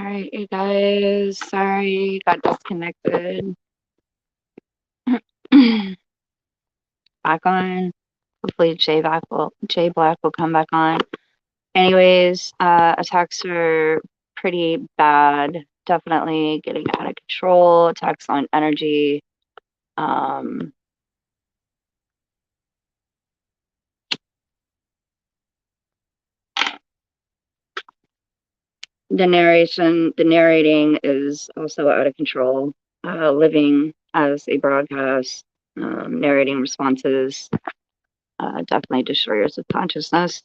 right, you guys. Sorry, got disconnected. Back on. Hopefully, Jay Black will come back on. Anyways, attacks are pretty bad. Definitely getting out of control. Attacks on energy. Um, the narrating is also out of control. Living as a broadcast, narrating responses, definitely destroyers of consciousness.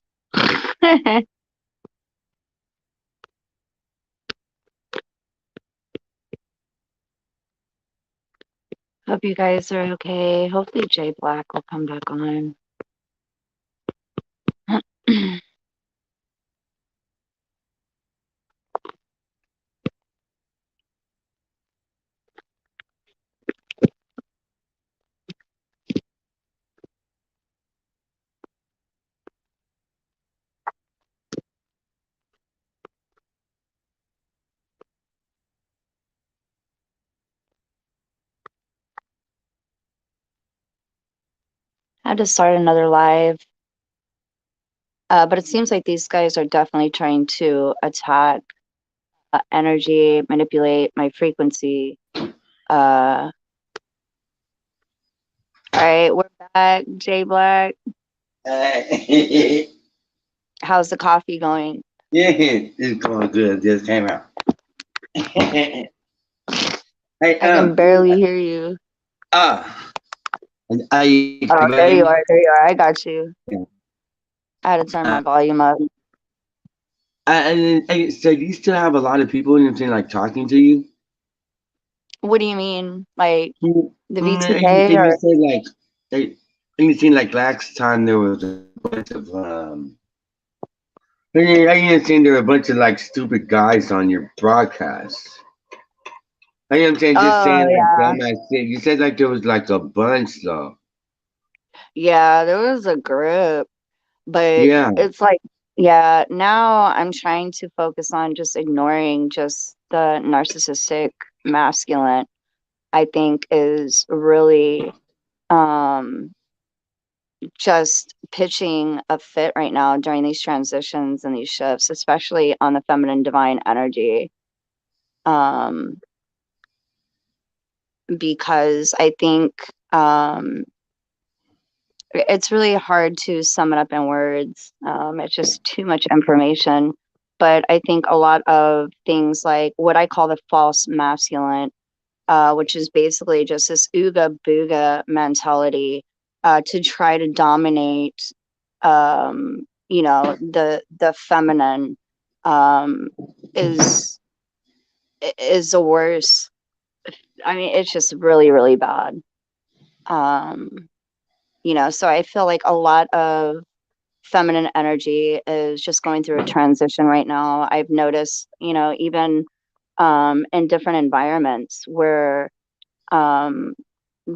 Hope you guys are okay. Hopefully Jay Black will come back on. I had to start another live. But it seems like these guys are definitely trying to attack energy, manipulate my frequency. All right, we're back. Jay Black, Yeah, how's the coffee going? it's going good. Just came out. Hey, I can barely hear you. ah, are you Oh, able to there hear you me? are. There you are. I got you. Yeah. I had to turn Uh, my volume up. so do you still have a lot of people, you know what I'm saying, like talking to you? What do you mean? Like the VTK And you or? said like, they, and you seen like last time there was a bunch of and you seen there were a bunch of like stupid guys on your broadcast. I am saying just Oh, saying like yeah. dumbass shit. You said like there was like a bunch though. Yeah, there was a group. But Yeah. it's like, yeah, now I'm trying to focus on just ignoring just the narcissistic masculine, I think is really um just pitching a fit right now during these transitions and these shifts, especially on the feminine divine energy. Um, because I think it's really hard to sum it up in words. It's just too much information. But I think a lot of things like what I call the false masculine, which is basically just this ooga booga mentality to try to dominate, the feminine um, is is the worst. I mean, it's just really, really bad. Um, so I feel like a lot of feminine energy is just going through a transition right now. I've noticed, even in different environments where um,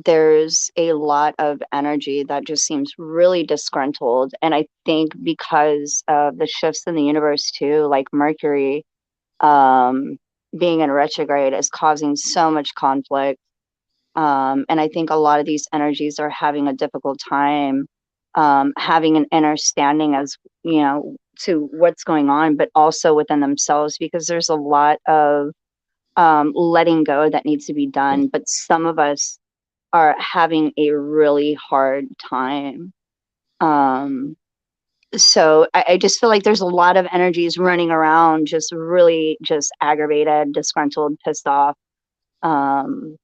there's a lot of energy that just seems really disgruntled. And I think because of the shifts in the universe, too, like Mercury um, being in retrograde is causing so much conflict. And I think a lot of these energies are having a difficult time having an understanding as to what's going on, but also within themselves because there's a lot of letting go that needs to be done. But some of us are having a really hard time. Um, so I just feel like there's a lot of energies running around, just really just aggravated, disgruntled, pissed off. Um,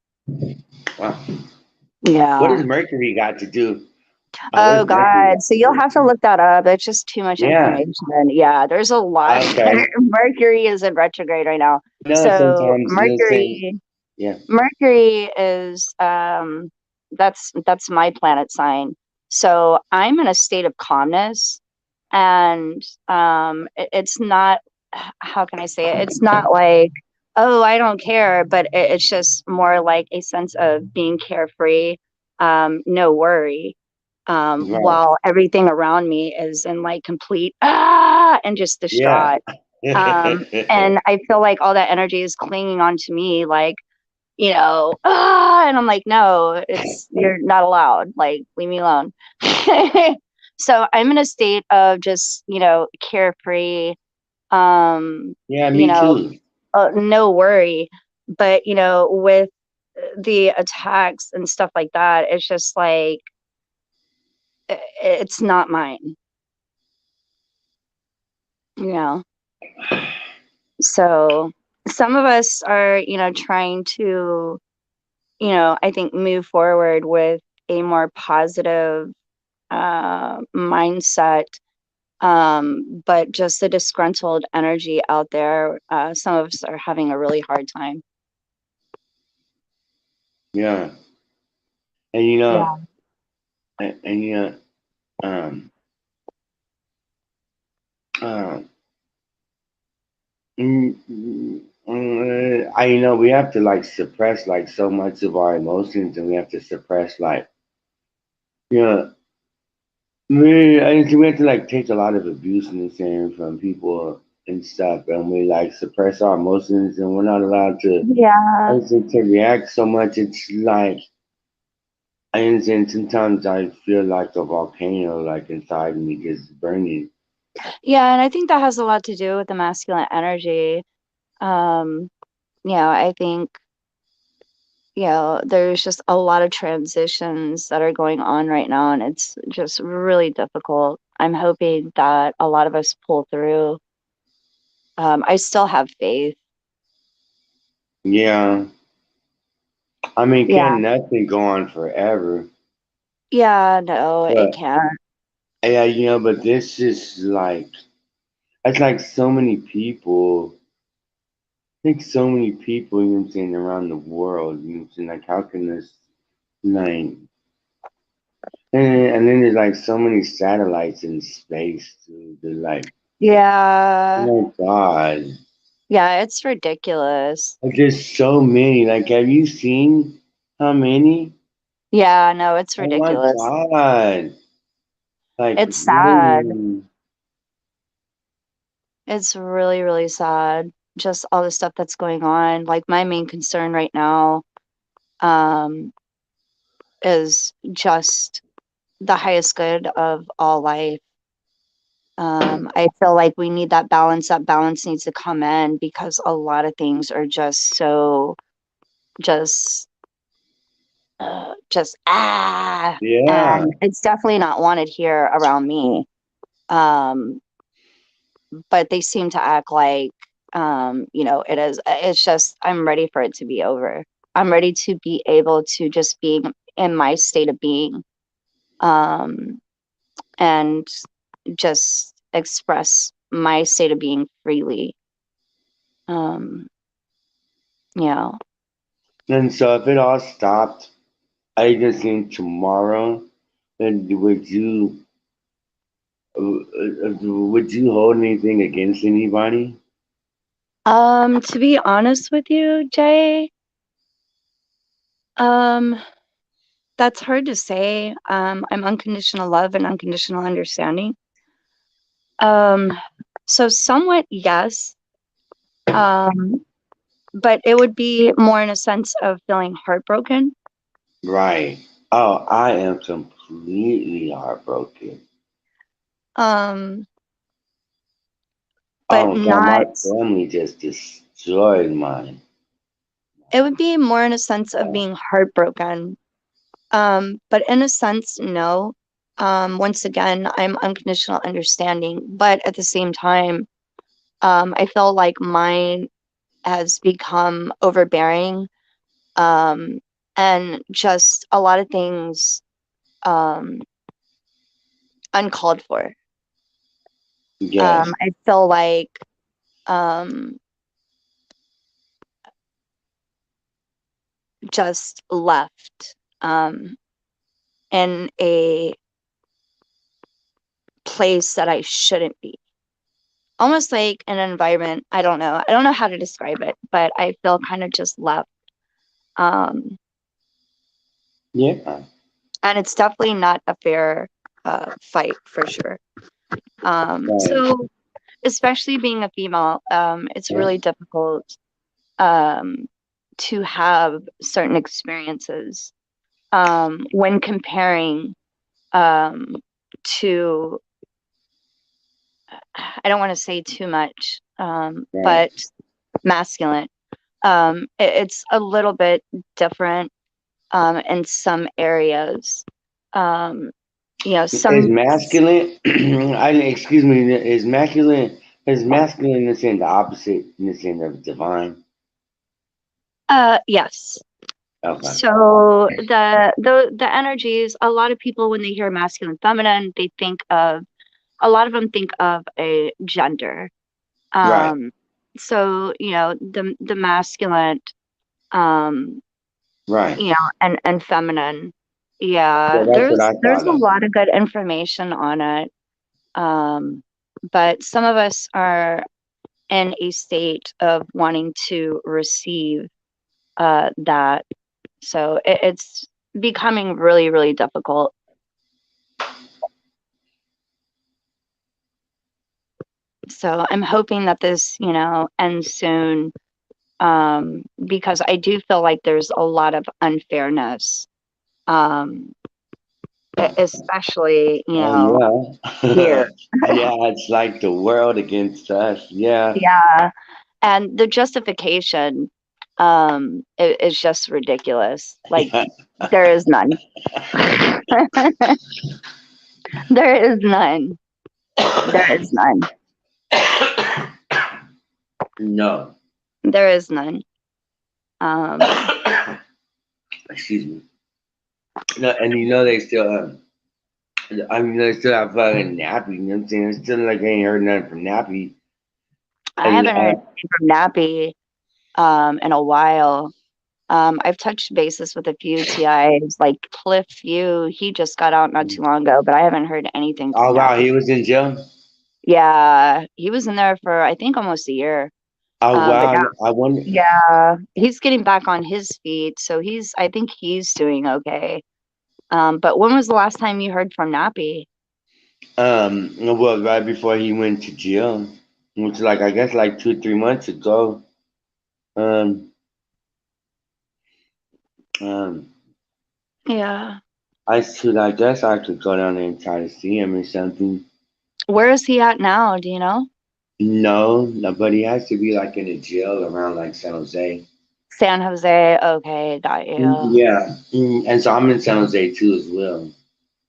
Wow. What yeah. does Mercury got to do? What Oh does Mercury God. got So to you'll do? have to look that up. It's just too much Yeah. information. Yeah, there's a lot. Okay. Mercury is in retrograde right now. I know So sometimes you'll say, Mercury yeah. Mercury is that's my planet sign. So I'm in a state of calmness and it's not, how can I say it? It's not like, oh, I don't care, but it's just more like a sense of being carefree, no worry, Right. while everything around me is in like complete and just Yeah. distraught. And I feel like all that energy is clinging onto me, like, and I'm like, no, you're not allowed. Like, leave me alone. So I'm in a state of just, carefree, um, Yeah, you me know, too. no worry. But, with the attacks and stuff like that, it's just like, it's not mine, you know? So some of us are, trying to, I think move forward with a more positive mindset. But just the disgruntled energy out there, some of us are having a really hard time. Yeah, and Yeah. and um, uh, I we have to like suppress like so much of our emotions, and we have to suppress like you know I think we have to like take a lot of abuse and saying from people and stuff, and we like suppress our emotions, and we're not allowed to. I Yeah. think to react so much. It's like I understand. Sometimes I feel like a volcano, like inside me, just burning. Yeah. And I think that has a lot to do with the masculine energy. Um, I think, there's just a lot of transitions that are going on right now, and it's just really difficult. I'm hoping that a lot of us pull through. I still have faith. Yeah, I mean, Yeah. can nothing go on forever? Yeah, no, it But can't. yeah, but this is like it's like so many people. I think so many people, around the world, like how can this like and then there's like so many satellites in space too. They're like, Yeah. oh my God. Yeah, it's ridiculous. Like there's so many. Like have you seen how many? Yeah, no, it's Oh my ridiculous. God. Like It's sad. really. It's really, really sad. Just all the stuff that's going on. Like my main concern right now, um, is just the highest good of all life. I feel like we need that balance. That balance needs to come in because a lot of things are just so just Yeah. and it's definitely not wanted here around me. Um, but they seem to act like, it is. It's just I'm ready for it to be over. I'm ready to be able to just be in my state of being, um, and just express my state of being freely. Um, you know, And so if it all stopped, I just think tomorrow, then would you hold anything against anybody? to be honest with you, Jay, um, that's hard to say. I'm unconditional love and unconditional understanding. Um, so somewhat yes. Um, but it would be more in a sense of feeling heartbroken. Right. Oh, I am completely heartbroken. Um, but Oh God, my not, family just destroyed mine. it would be more in a sense of being heartbroken. But in a sense, no. Once again, I'm unconditional understanding, but at the same time, I feel like mine has become overbearing, um, and just a lot of things, um, uncalled for. Yes. I feel like, um, just left, in a place that I shouldn't be. Almost like an environment. I don't know. I don't know how to describe it, but I feel kind of just left. Um, Yeah. and it's definitely not a fair fight for sure. Right. So especially being a female, it's Yeah. really difficult um, to have certain experiences when comparing um, to, I don't want to say too much, Right. but masculine. It's a little bit different in some areas. Um, Is some, masculine? I excuse me. Is masculine? Is masculine in the opposite in the sense of divine? yes. Okay. So the energies, a lot of people when they hear masculine, feminine, they think of a lot of them think of a gender. Right. Um, so the masculine, um, Right. and feminine. Yeah, Yeah, that's what I there's thought a of. lot of good information on it. Um, but some of us are in a state of wanting to receive that. So it's becoming really, really difficult. So I'm hoping that this, ends soon, because I do feel like there's a lot of unfairness, um, especially, Oh here. yeah. Yeah, it's like the world against us. Yeah. Yeah. And the justification is just ridiculous. Like, there is none. There is none. There is none. No. There is none. Um, Excuse me. No, and they still I mean they still have fucking Nappy, you know what I'm saying? It's still like I ain't heard nothing from Nappy. I And haven't heard anything from Nappy in a while. I've touched bases with a few TIs, like Cliff Few. He just got out not too long ago, but I haven't heard anything from oh wow, Nappy. he was in jail? Yeah, he was in there for I think almost a year. Oh But now, wow. I wonder yeah, he's getting back on his feet, so I think he's doing okay. But when was the last time you heard from Nappy? well right before he went to jail. Which like I guess like 2, 3 months ago. Um um Yeah. I guess I could go down there and try to see him or something. Where is he at now? Do you know? No, but he has to be like in a jail around like San Jose. San Jose. Okay, got you. Yeah, and so I'm in San Jose too as well.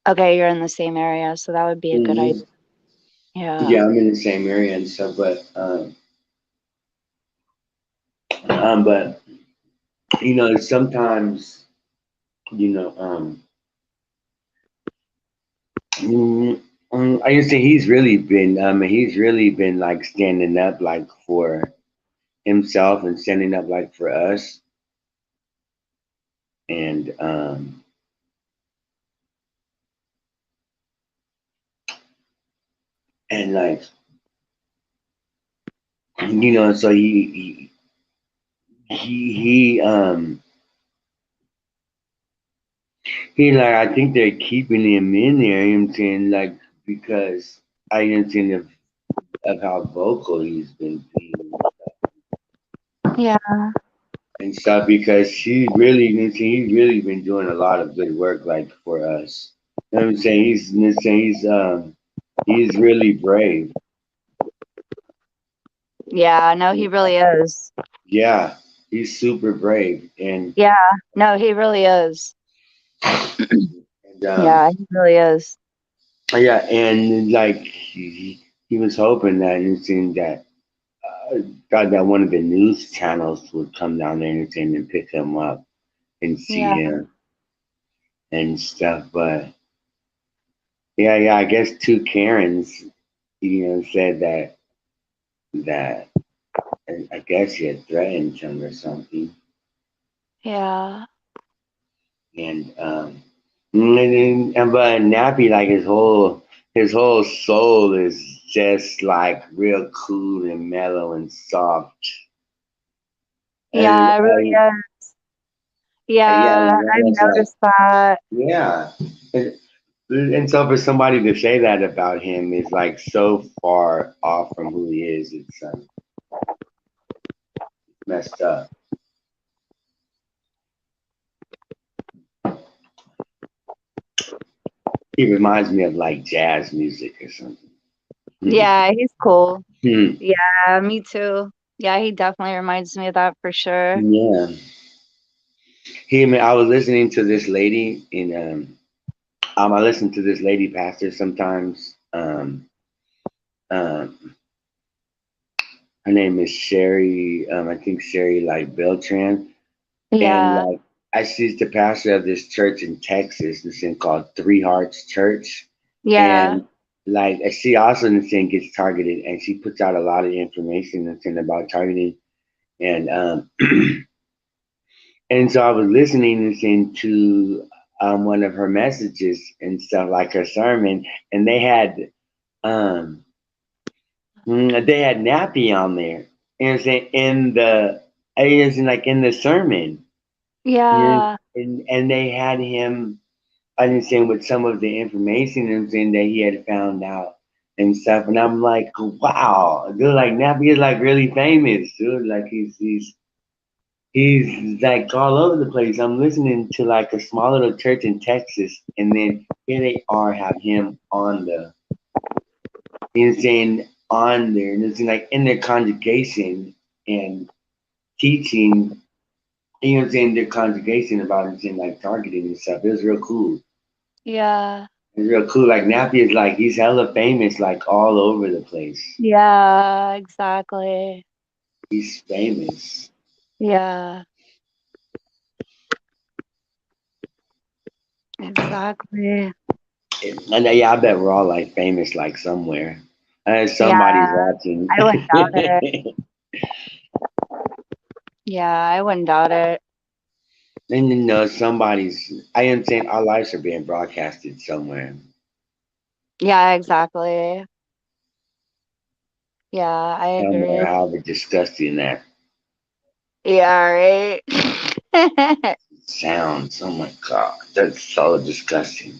Okay, you're in the same area, so that would be a good idea. hmm Yeah. Yeah, I'm in the same area and stuff, but but sometimes you know, mm, I used to say he's really been like standing up like for himself and standing up like for us, and like so he like I think they're keeping him in there, you know what I'm saying, like because I understand of how vocal he's been being Yeah. and stuff because he's really been doing a lot of good work like for us. You know what I'm saying? He's really brave. Yeah, no, he really is. Yeah, he's super brave and Yeah, no, he really is. and Yeah, he really is. yeah, and like he was hoping that and seeing that thought that one of the news channels would come down there and pick him up and see Yeah. him and stuff. But yeah, I guess two Karens, said that I guess he had threatened him or something, Yeah. and but Nappy like his whole soul is just like real cool and mellow and soft. And Yeah, it really is. yeah, Yeah, I've it's like noticed that. yeah. And so for somebody to say that about him is like so far off from who he is. It's messed up. He reminds me of like jazz music or something. Yeah, he's cool. Hmm. Yeah, me too. Yeah, he definitely reminds me of that for sure. Yeah. I was listening to this lady in I listen to this lady pastor sometimes. Um her name is Sherry, I think Sherry like Beltran. And Yeah, like she's the pastor of this church in Texas, this thing called Three Hearts Church. yeah, And like she also in the thing gets targeted and she puts out a lot of information and thing about targeting. And and so I was listening and saying to one of her messages and stuff like her sermon, and um they had Nappy on there, and saying in the like in the sermon, yeah, and they had him understand with some of the information and saying that he had found out and stuff, and I'm like, wow, dude, like Nappy is like really famous, dude, like he's like all over the place. I'm listening to like a small little church in Texas, and then here they are have him on the insane on there, and it's like in their congregation and teaching. You know what I'm saying? Their congregation about it and like targeting and stuff. It was real cool. yeah, It's real cool. Like Nappy is like he's hella famous, like all over the place. yeah, exactly. He's famous. Yeah, exactly. And yeah, I bet we're all like famous like somewhere. And somebody's Yeah, watching. I wouldn't doubt it. Yeah, I wouldn't doubt it. And you know, somebody's. I am saying our lives are being broadcasted somewhere. Yeah, exactly. Yeah, I Somewhere, agree. however disgusting that Yeah, right. sounds. Oh my god, that's so disgusting.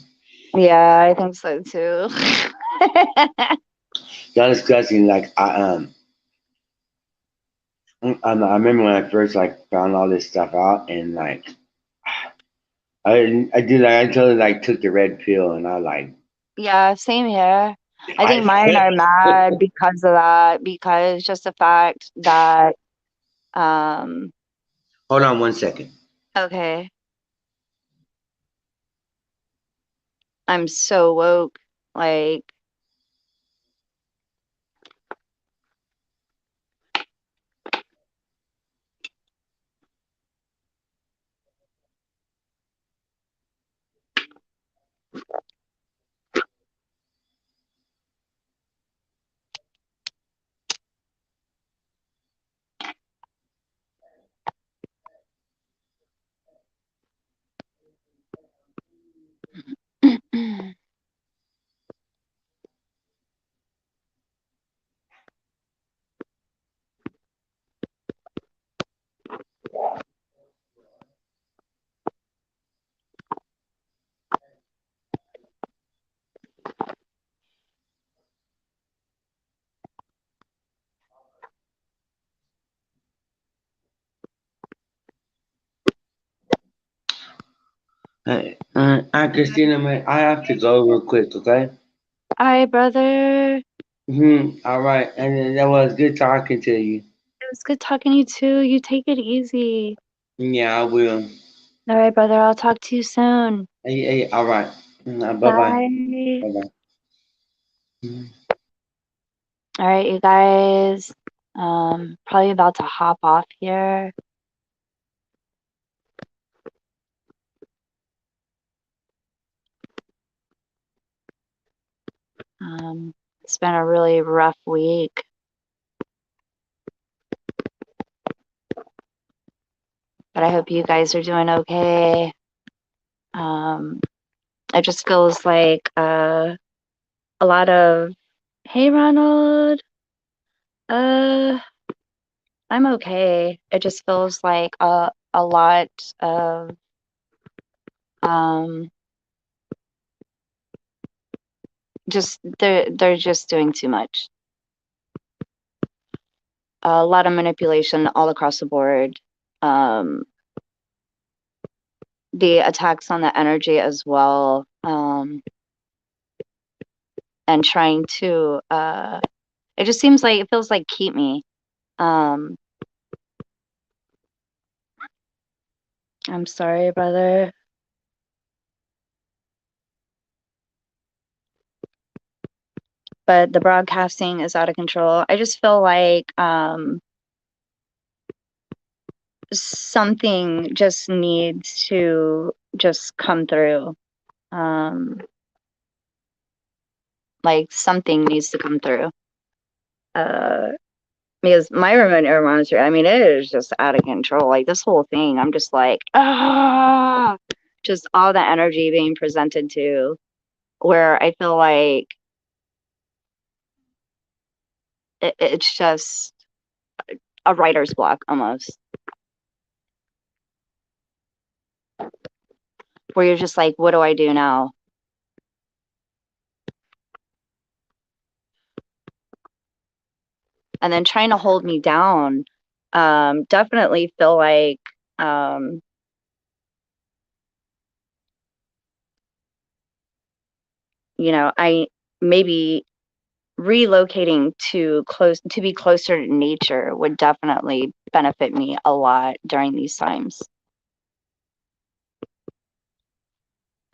Yeah, I think so too. So disgusting. Like I remember when I first like found all this stuff out, and like I did like I totally like took the red pill, and I like Yeah, same here. I think mine I are mad because of that, because just the fact that, um, hold on 1 second. okay, I'm so woke. Like, Hey, Christina, man, I have to go real quick, okay? hi, brother. It All right, and then that was good talking to you. was good talking to you too. You take it easy. Yeah, I will. All right, brother. I'll talk to you soon. Hey, all right. Bye bye. Bye. Bye bye. All right, you guys. Probably about to hop off here. It's been a really rough week, but I hope you guys are doing okay. Um, it just feels like a lot of, hey, Ronald, uh, I'm okay. It just feels like a lot of, um, just they're just doing too much. A lot of manipulation all across the board. Um, the attacks on the energy as well, and trying to it just seems like it feels like keep me. Um, I'm sorry, brother. But the broadcasting is out of control. I just feel like something just needs to just come through. Like something needs to come through. Uh, because my remote air monitor, I mean, it is just out of control. Like this whole thing, I'm just like, ah, just all the energy being presented to where I feel like it's just a writer's block almost, where you're just like, what do I do now? And then trying to hold me down. Definitely feel like, I maybe relocating to be closer to nature would definitely benefit me a lot during these times.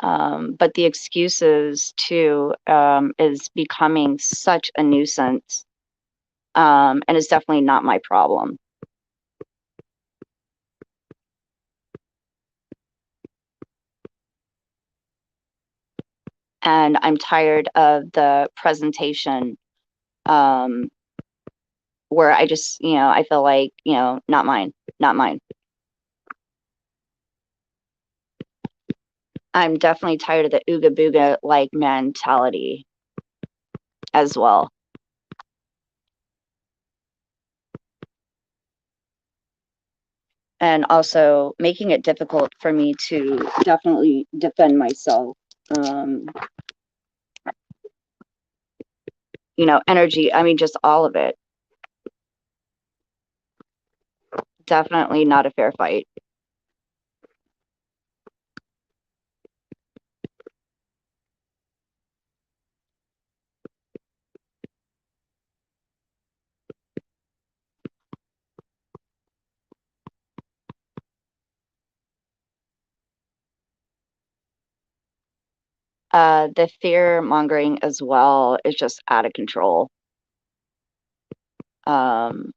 But the excuses too is becoming such a nuisance, and it's definitely not my problem. And I'm tired of the presentation, um, where I just, I feel like, not mine, not mine. I'm definitely tired of the ooga booga like mentality as well. And also making it difficult for me to definitely defend myself. Energy, I mean, just all of it. Definitely not a fair fight. The fear mongering as well is just out of control. Um,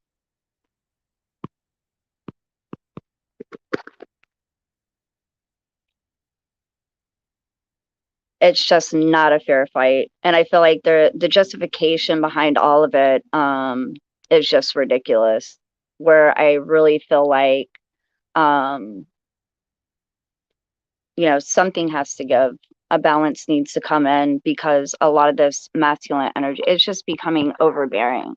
it's just not a fair fight. And I feel like the justification behind all of it is just ridiculous. Where I really feel like, um, something has to give. A balance needs to come in because a lot of this masculine energy is just becoming overbearing.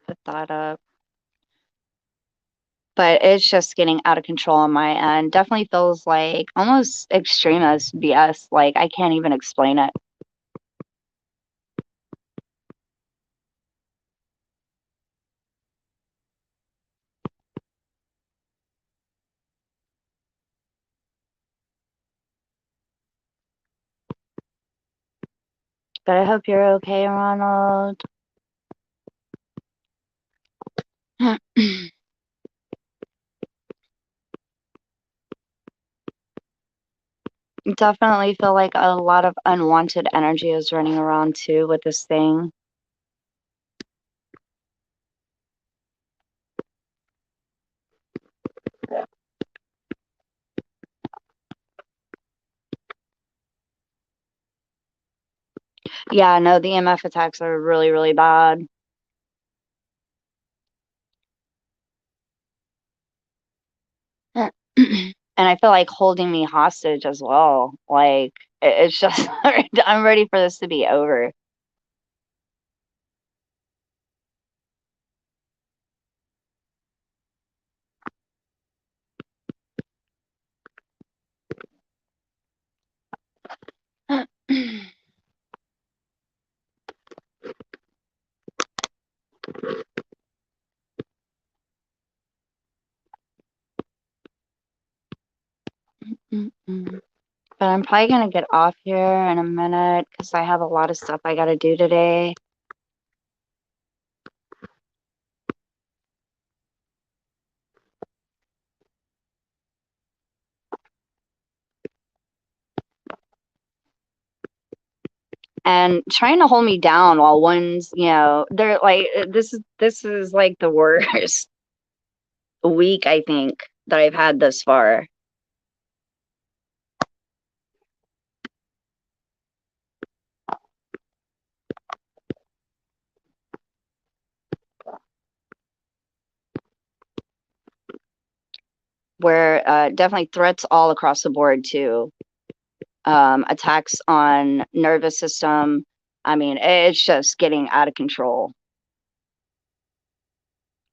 Put that up. But it's just getting out of control on my end. Definitely feels like almost extremist BS. Like I can't even explain it. But I hope you're okay, Ronald. Definitely feel like a lot of unwanted energy is running around too with this thing. Yeah, no, the EMF attacks are really, really bad. And I feel like holding me hostage as well. Like it's just I'm ready for this to be over. But I'm probably gonna get off here in a minute because I have a lot of stuff I gotta do today. And trying to hold me down while one's, they're like this is like the worst week I think that I've had thus far. Where definitely threats all across the board too. Attacks on nervous system. I mean, it's just getting out of control.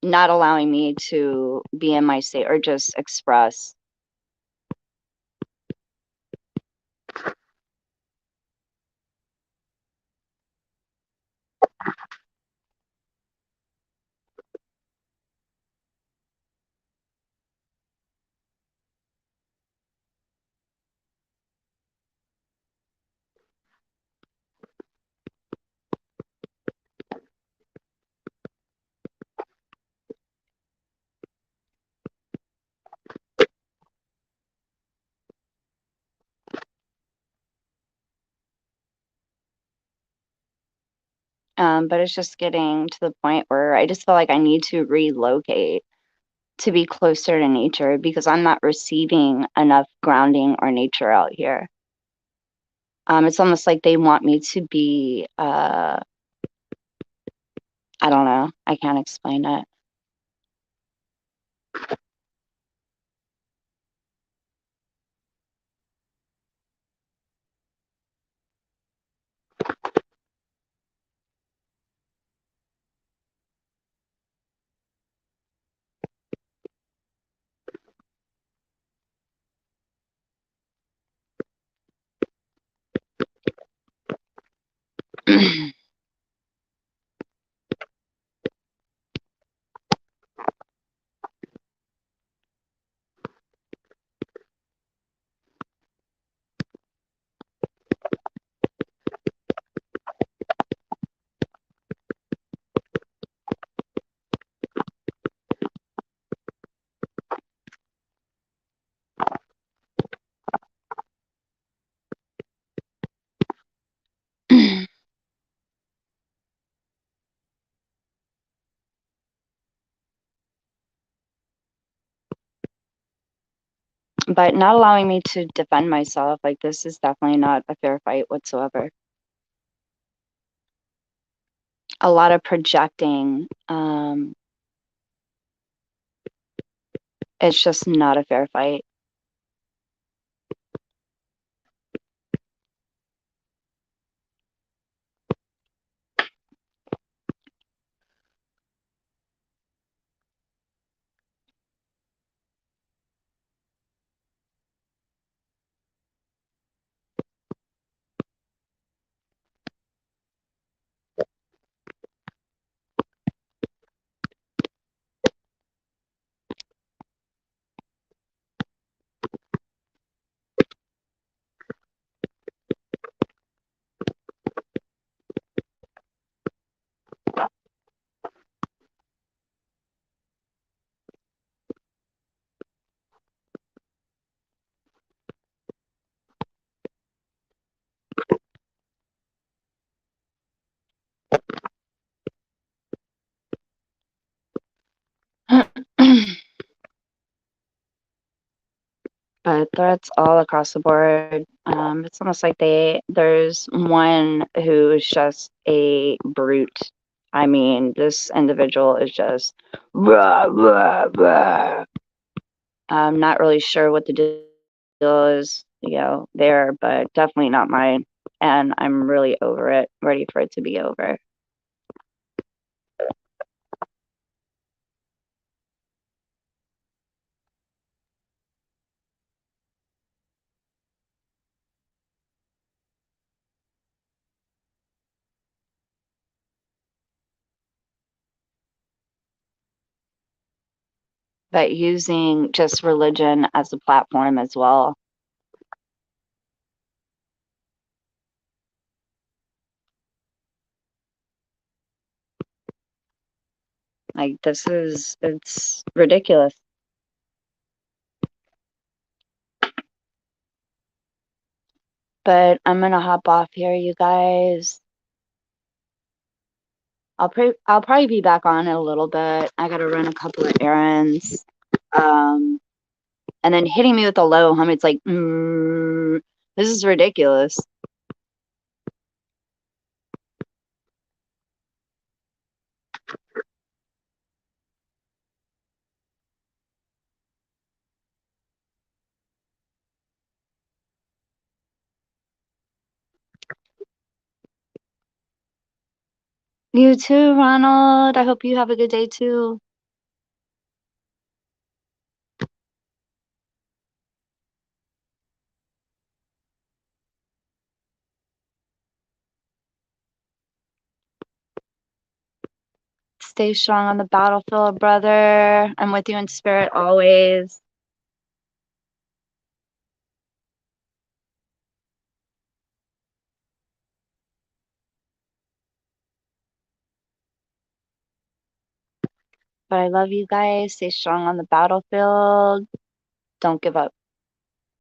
Not allowing me to be in my state or just express. But it's just getting to the point where I just feel like I need to relocate to be closer to nature because I'm not receiving enough grounding or nature out here. It's almost like they want me to be, I don't know, I can't explain it. But not allowing me to defend myself, like this is definitely not a fair fight whatsoever. A lot of projecting. It's just not a fair fight. but threats all across the board. It's almost like there's one who is just a brute. I mean, this individual is just blah, blah, blah. I'm not really sure what the deal is, there, but definitely not mine. And I'm really over it, ready for it to be over. But using just religion as a platform as well. Like, it's ridiculous. But I'm gonna hop off here, you guys. I'll probably be back on in a little bit. I gotta run a couple of errands. Um, and then hitting me with a low hum, it's like, this is ridiculous. You too, Ronald. I hope you have a good day too. Stay strong on the battlefield, brother. I'm with you in spirit always. But I love you guys. Stay strong on the battlefield. Don't give up.